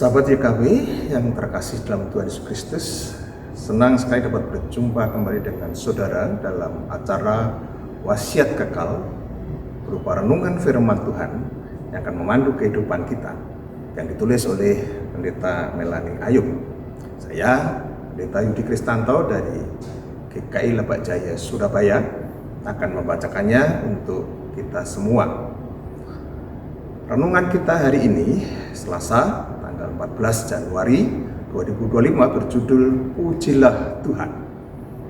Sahabat YKB yang terkasih dalam Tuhan Yesus Kristus, senang sekali dapat berjumpa kembali dengan saudara dalam acara Wasiat Kekal berupa renungan firman Tuhan yang akan memandu kehidupan kita, yang ditulis oleh Pendeta Melani Ayub. Saya, Pendeta Yudi Kristanto dari GKI Lebak Jaya, Surabaya, akan membacakannya untuk kita semua. Renungan kita hari ini, Selasa, tanggal 14 Januari 2025 berjudul Pujilah Tuhan.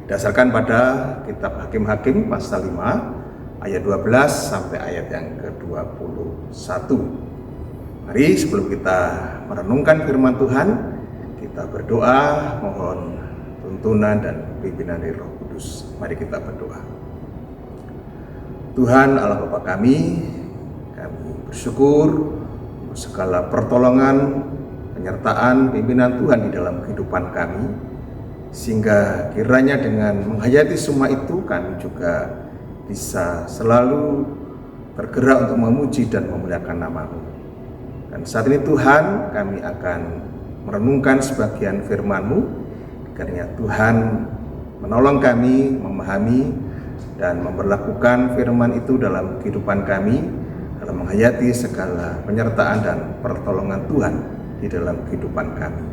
Didasarkan pada kitab Hakim-Hakim pasal 5 ayat 12 sampai ayat yang ke-21. Mari sebelum kita merenungkan firman Tuhan, kita berdoa mohon tuntunan dan pimpinan dari Roh Kudus. Mari kita berdoa. Tuhan Allah Bapa kami bersyukur untuk segala pertolongan, penyertaan, pimpinan Tuhan di dalam kehidupan kami, sehingga kiranya dengan menghayati semua itu kami juga bisa selalu bergerak untuk memuji dan memuliakan nama-Mu. Dan saat ini Tuhan, kami akan merenungkan sebagian firman-Mu, kiranya Tuhan menolong kami memahami dan memperlakukan firman itu dalam kehidupan kami, dalam menghayati segala penyertaan dan pertolongan Tuhan di dalam kehidupan kami.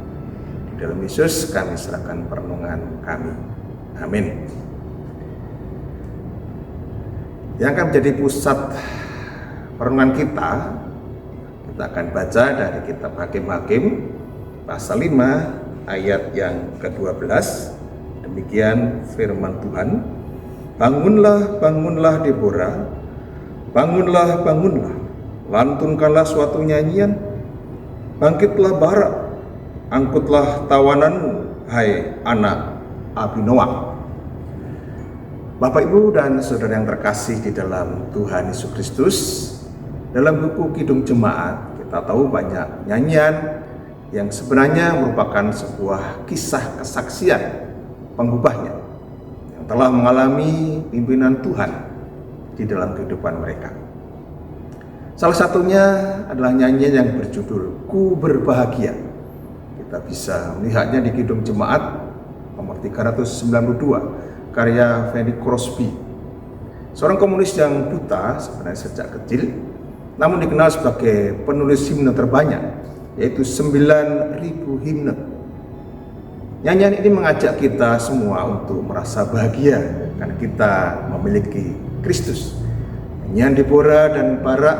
Di dalam Yesus kami serahkan perenungan kami. Amin. Yang akan menjadi pusat perenungan kita akan baca dari kitab Hakim-Hakim pasal 5 ayat yang ke-12. Demikian firman Tuhan. Bangunlah, bangunlah Deborah, bangunlah, bangunlah, lantunkanlah suatu nyanyian, bangkitlah Barak, angkutlah tawananmu, hai anak Abinoam. Bapak, Ibu, dan saudara yang terkasih di dalam Tuhan Yesus Kristus, dalam buku Kidung Jemaat kita tahu banyak nyanyian yang sebenarnya merupakan sebuah kisah kesaksian pengubahnya yang telah mengalami pimpinan Tuhan di dalam kehidupan mereka. Salah satunya adalah nyanyian yang berjudul Ku Berbahagia. Kita bisa melihatnya di Kidung Jemaat nomor 392 karya Fanny Crosby, seorang komunis yang buta sebenarnya sejak kecil, namun dikenal sebagai penulis himne terbanyak, yaitu 9.000 himne. Nyanyian ini mengajak kita semua untuk merasa bahagia karena kita memiliki Kristus. Nyanyian Deborah dan Barak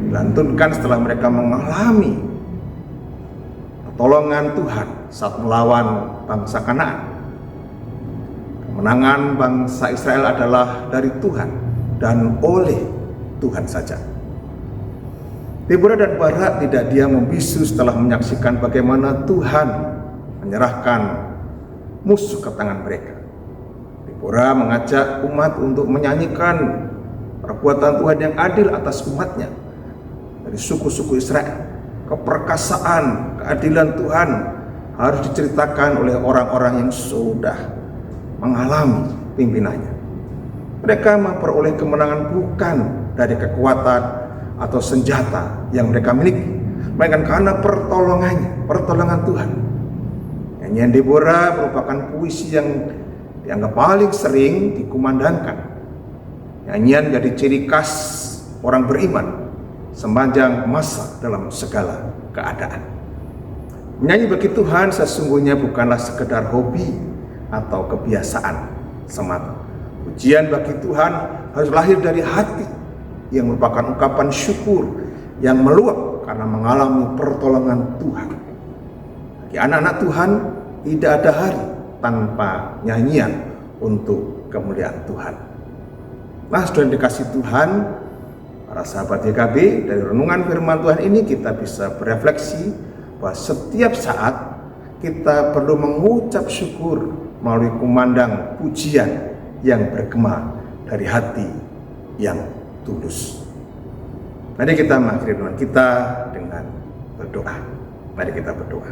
dilantunkan setelah mereka mengalami pertolongan Tuhan saat melawan bangsa Kanaan. Kemenangan bangsa Israel adalah dari Tuhan dan oleh Tuhan saja. Deborah dan Barak tidak diam membisu setelah menyaksikan bagaimana Tuhan menyerahkan musuh ke tangan mereka. Deborah mengajak umat untuk menyanyikan perbuatan Tuhan yang adil atas umatnya. Dari suku-suku Israel, keperkasaan, keadilan Tuhan harus diceritakan oleh orang-orang yang sudah mengalami pimpinannya. Mereka memperoleh kemenangan bukan dari kekuatan atau senjata yang mereka miliki, melainkan karena pertolongan Tuhan. Nyanyian Deborah merupakan puisi yang dianggap paling sering dikumandangkan. Nyanyian jadi ciri khas orang beriman sepanjang masa dalam segala keadaan. Menyanyi bagi Tuhan sesungguhnya bukanlah sekedar hobi atau kebiasaan semata. Pujian bagi Tuhan harus lahir dari hati yang merupakan ungkapan syukur yang meluap karena mengalami pertolongan Tuhan. Bagi anak-anak Tuhan, tidak ada hari tanpa nyanyian untuk kemuliaan Tuhan. Nah, sudah dikasih Tuhan, para sahabat YKB, dari renungan firman Tuhan ini kita bisa berefleksi bahwa setiap saat kita perlu mengucap syukur melalui kumandang pujian yang bergema dari hati yang tulus. Mari kita mengakhiri renungan kita dengan berdoa. Mari kita berdoa.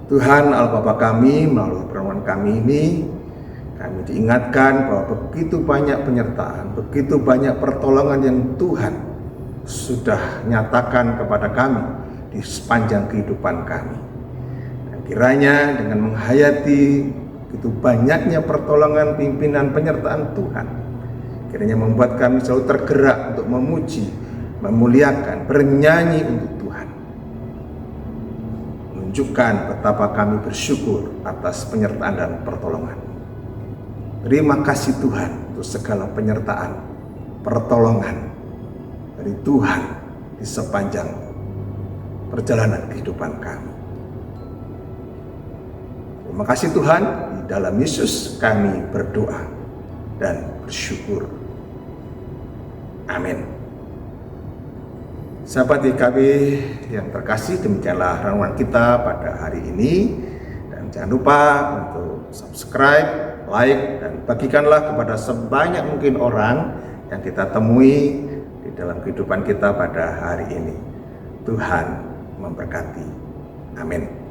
Tuhan Allah Bapa kami, melalui perenungan kami ini, kami diingatkan bahwa begitu banyak penyertaan, begitu banyak pertolongan yang Tuhan sudah nyatakan kepada kami di sepanjang kehidupan kami. Dan kiranya dengan menghayati begitu banyaknya pertolongan, pimpinan, penyertaan Tuhan, kiranya membuat kami selalu tergerak untuk memuji, memuliakan, bernyanyi untuk Tuhan, menunjukkan betapa kami bersyukur atas penyertaan dan pertolongan. Terima kasih Tuhan untuk segala penyertaan, pertolongan dari Tuhan di sepanjang perjalanan kehidupan kami. Terima kasih Tuhan, di dalam Yesus kami berdoa dan bersyukur. Amin. Sahabat YKB yang terkasih, demikianlah renungan kita pada hari ini. Dan jangan lupa untuk subscribe, like, dan bagikanlah kepada sebanyak mungkin orang yang kita temui di dalam kehidupan kita pada hari ini. Tuhan memberkati. Amin.